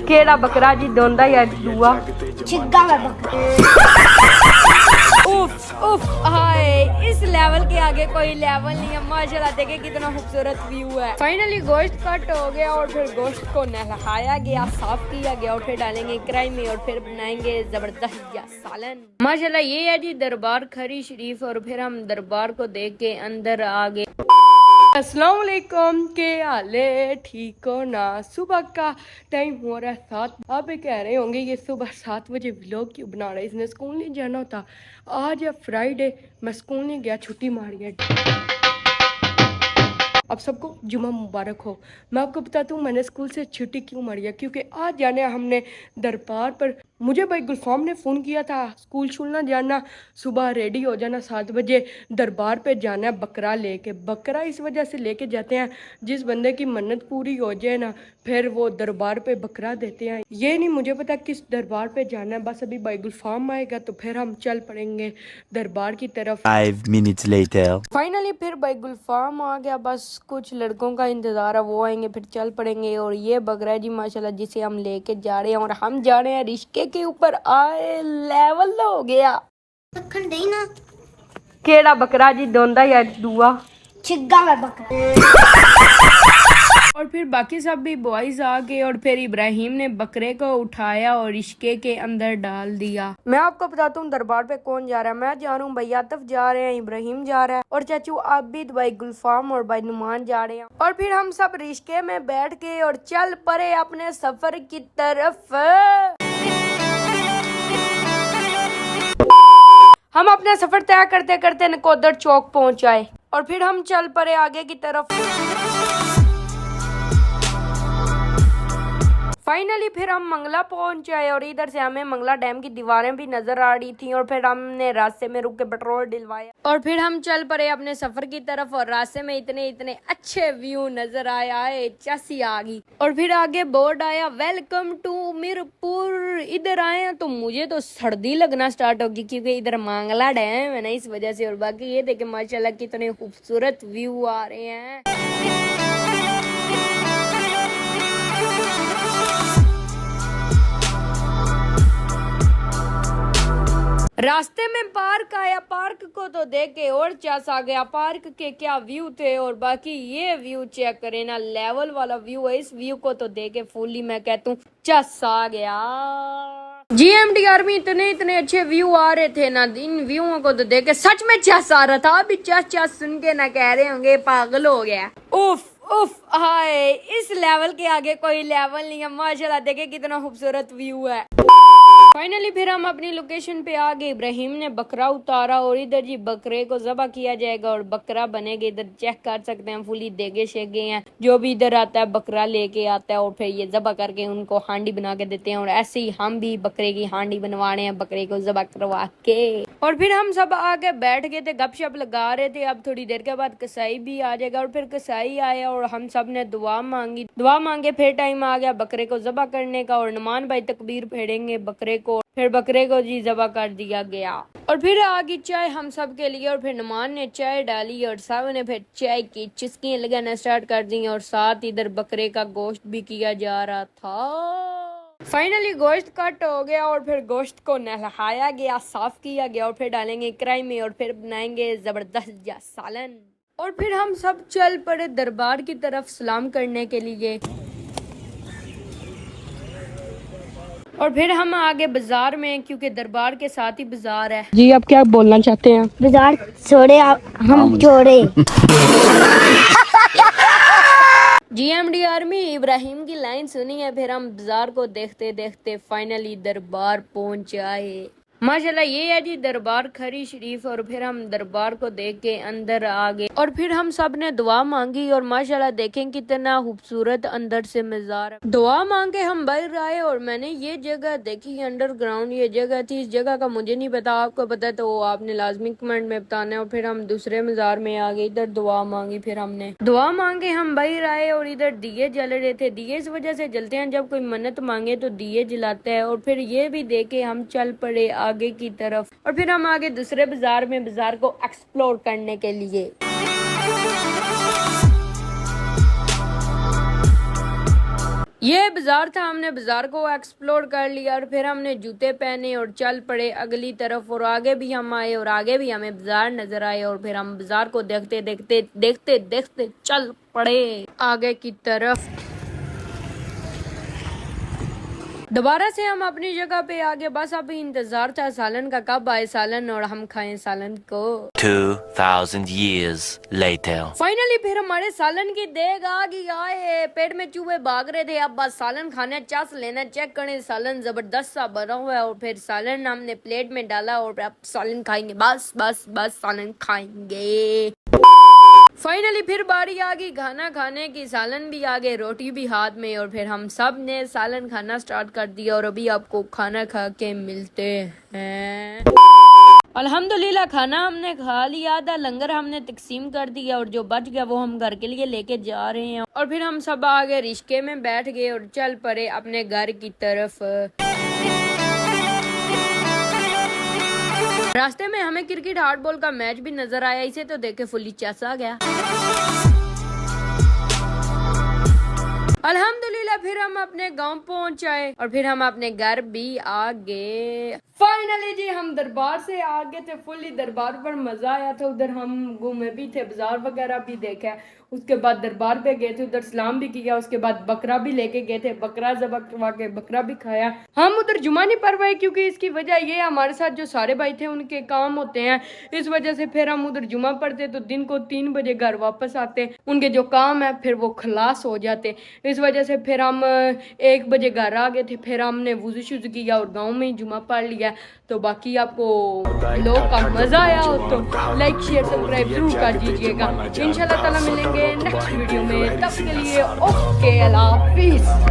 केड़ा बकरा जी दोंदा या दुआ चिग्गा में बकरा। उफ उफ हाय, इस लेवल के आगे कोई लेवल नहीं है। माशाल्लाह देखे कितना खूबसूरत व्यू है। फाइनली गोश्त कट हो गया और फिर गोश्त को नहलाया गया, साफ किया गया और फिर डालेंगे कढ़ाई में और फिर बनाएंगे जबरदस्त या सालन। माशाल्लाह ये है जी दरबार खरी शरीफ और फिर हम दरबार को देख के अंदर आ गए। अस्सलाम वालेकुम, के हाले ठीक हो ना। सुबह का टाइम हो रहा है 7। आप भी कह रहे होंगे ये सुबह 7 बजे व्लॉग क्यों बना रहे, इसने स्कूल नहीं जाना होता। आज है फ्राइडे, मैं स्कूल नहीं गया, छुट्टी मारी है। अब सबको जुमा मुबारक हो। मैं आपको बताता हूँ मैंने स्कूल से छुट्टी क्यों मारी है, क्योंकि आज जाने हमने दरबार पर। मुझे भाई गुलफाम ने फ़ोन किया था स्कूल शूल ना जाना, सुबह रेडी हो जाना 7 बजे, दरबार पे जाना है बकरा लेके। बकरा इस वजह से लेके जाते हैं जिस बंदे की मन्नत पूरी हो जाए ना, फिर वो दरबार पे बकरा देते हैं। ये नहीं मुझे पता किस दरबार पे जाना है, बस अभी भाई गुलफाम आएगा तो फिर हम चल पड़ेंगे दरबार की तरफ। 5 minutes later. फाइनली फिर भाई गुलफाम आ गया, बस कुछ लड़कों का इंतजार है, वो आएंगे फिर चल पड़ेंगे। और ये बकरा है जी माशाल्लाह जिसे हम लेके जा रहे हैं और हम जा रहे हैं रिश्के के ऊपर। आए लेवल हो गया। ना केड़ा बकरा जी दोंदा या दुआ चिग्गा में बकरा। और फिर बाकी सब भी बॉयज आ गए और फिर इब्राहिम ने बकरे को उठाया और रिश्के के अंदर डाल दिया। मैं आपको बताता हूँ दरबार पे कौन जा रहा है। मैं जा रहा हूँ, भाई आतिफ जा रहे हैं, इब्राहिम जा रहा है और चाचू आबिद, भाई गुलफाम और भाई नुमान जा रहे हैं। और फिर हम सब रिश्के में बैठ गए और चल पड़े अपने सफर की तरफ। हम अपना सफर तय करते करते नकोदर चौक पहुँच आए और फिर हम चल पड़े आगे की तरफ। फाइनली फिर हम मंगला पहुंच आए और इधर से हमें मंगला डैम की दीवारें भी नजर आ रही थी और फिर हमने रास्ते में रुक के पेट्रोल डलवाया और फिर हम चल पड़े अपने सफर की तरफ। और रास्ते में इतने इतने अच्छे व्यू नजर आए, चासी आ गई और फिर आगे बोर्ड आया वेलकम टू मीरपुर। इधर आए तो मुझे तो सर्दी लगना स्टार्ट होगी क्योंकि इधर मंगला डैम है ना, इस वजह से। और बाकी ये देखे माशाल्लाह कितने खूबसूरत व्यू आ रहे हैं। रास्ते में पार्क आया, पार्क को तो देख के और चस आ गया। पार्क के क्या व्यू थे और बाकी ये व्यू चेक करें ना, लेवल वाला व्यू है। इस व्यू को तो देख के फुल्ली मैं कहता हूँ चस आ गया। GMDR में इतने इतने अच्छे व्यू आ रहे थे ना, इन व्यूओं को तो देख के सच में चस आ रहा था। अभी चस चस सुन के ना कह रहे होंगे पागल हो गया। उफ उफ हाय, इस लेवल के आगे कोई लेवल नहीं है। माशाल्लाह देखे कितना खूबसूरत व्यू है। फाइनली फिर हम अपनी लोकेशन पे आ गए। इब्राहिम ने बकरा उतारा और इधर जी बकरे को ज़बह किया जाएगा और बकरा बनेगा। इधर चेक कर सकते हैं फुली देगे शेगे हैं, जो भी इधर आता है बकरा लेके आता है और फिर ये ज़बह करके उनको हांडी बना के देते हैं। और ऐसे ही हम भी बकरे की हांडी बनवाने हैं, बकरे को ज़बह करवा के। और फिर हम सब आके बैठ गए थे, गपशप लगा रहे थे। अब थोड़ी देर के बाद कसाई भी आ जाएगा और फिर कसाई आया और हम सब ने दुआ मांगी। दुआ मांगे फिर टाइम आ गया बकरे को ज़बह करने का और नुमान भाई तकबीर फेरेंगे बकरे को। फिर बकरे को जी ज़बह कर दिया गया और फिर आ गई चाय हम सब के लिए। और फिर नुमान ने चाय डाली और सब ने फिर चाय की चुस्कियां लगाना स्टार्ट कर दी और साथ इधर बकरे का गोश्त भी किया जा रहा था। फाइनली गोश्त कट हो गया और फिर गोश्त को नहलाया गया, साफ किया गया और फिर डालेंगे कढ़ाई में और फिर बनाएंगे जबरदस्त या सालन। और फिर हम सब चल पड़े दरबार की तरफ सलाम करने के लिए। और फिर हम आगे बाजार में, क्योंकि दरबार के साथ ही बाजार है। जी आप क्या बोलना चाहते हैं? बाजार छोड़े हम छोड़े। GMDR में इब्राहिम की लाइन सुनी है, फिर हम बाजार को देखते देखते फाइनली दरबार पहुंच आए। माशाल्लाह ये है जी दरबार खरी शरीफ और फिर हम दरबार को देख के अंदर आ गए और फिर हम सब ने दुआ मांगी और माशाल्लाह देखें कितना खूबसूरत अंदर से मज़ार है। दुआ मांगे हम बाहर आए और मैंने ये जगह देखी, अंडरग्राउंड ये जगह थी। इस जगह का मुझे नहीं पता, आपको पता तो आपने लाजमी कमेंट में बताना है। और फिर हम दूसरे मज़ार में आ गए, इधर दुआ मांगी। फिर हमने दुआ मांगे हम बाहर आए और इधर दिए जल रहे थे। दिए इस वजह से जलते हैं जब कोई मन्नत मांगे तो दिए जलाते हैं। और फिर ये भी देखे हम चल पड़े आगे की तरफ और फिर हम आगे दूसरे बाजार में बाजार को एक्सप्लोर करने के लिए। ये बाजार था, हमने बाजार को एक्सप्लोर कर लिया और फिर हमने जूते पहने और चल पड़े अगली तरफ। और आगे भी हम आए और आगे भी हमें बाजार नजर आए और फिर हम बाजार को देखते देखते देखते देखते चल पड़े आगे की तरफ। दोबारा से हम अपनी जगह पे आगे, बस अभी इंतजार था सालन का कब आए सालन और हम खाएं सालन को। 2000 years later. फाइनली फिर हमारे सालन की देग आ गई आए, पेट में चूहे भाग रहे थे। अब बस सालन खाने चस लेना, चेक करें सालन जबरदस्त सा बना हुआ है और फिर सालन हमने प्लेट में डाला और अब सालन खाएंगे, बस बस बस सालन खाएंगे। फाइनली फिर बारी आ गई खाना खाने की, सालन भी आ गए, रोटी भी हाथ में और फिर हम सब ने सालन खाना स्टार्ट कर दिया और अभी आपको खाना खा के मिलते हैं। अल्हम्दुलिल्लाह खाना हमने खा लिया, आधा लंगर हमने तकसीम कर दिया और जो बच गया वो हम घर के लिए लेके जा रहे हैं। और फिर हम सब आगे रिश्के में बैठ गए और चल पड़े अपने घर की तरफ। रास्ते में हमें क्रिकेट हार्डबॉल का मैच भी नजर आया, इसे तो देख के फुल्ली चस आ गया। अल्हम्दुलिल्लाह फिर हम अपने गांव पहुंच आए और फिर हम अपने घर भी आ गए। फाइनली जी हम दरबार से आ गए थे, फुल्ली दरबार पर मजा आया था। उधर हम घूमे भी थे, बाजार वगैरह भी देखा, उसके बाद दरबार पे गए थे, उधर सलाम भी किया, उसके बाद बकरा भी लेके गए थे, बकरा ज़बह करवा के बकरा भी खाया। हम उधर जुमा नहीं पढ़वाए क्योंकि इसकी वजह ये हमारे साथ जो सारे भाई थे उनके काम होते हैं, इस वजह से फिर हम उधर जुमा पढ़ते तो दिन को 3 बजे घर वापस आते, उनके जो काम है फिर वो खलास हो जाते। इस वजह से फिर हम 1 बजे घर आ गए थे, फिर हमने वुज़ू शुज़ू किया और गाँव में ही जुमा पढ़ लिया। तो बाकी आपको लोग का मजा आया हो तो लाइक शेयर सब्सक्राइब जरूर कर दीजिएगा। इंशाल्लाह ताला मिलेंगे नेक्स्ट वीडियो में, तब के लिए ओके, अल्लाह हाफिज़।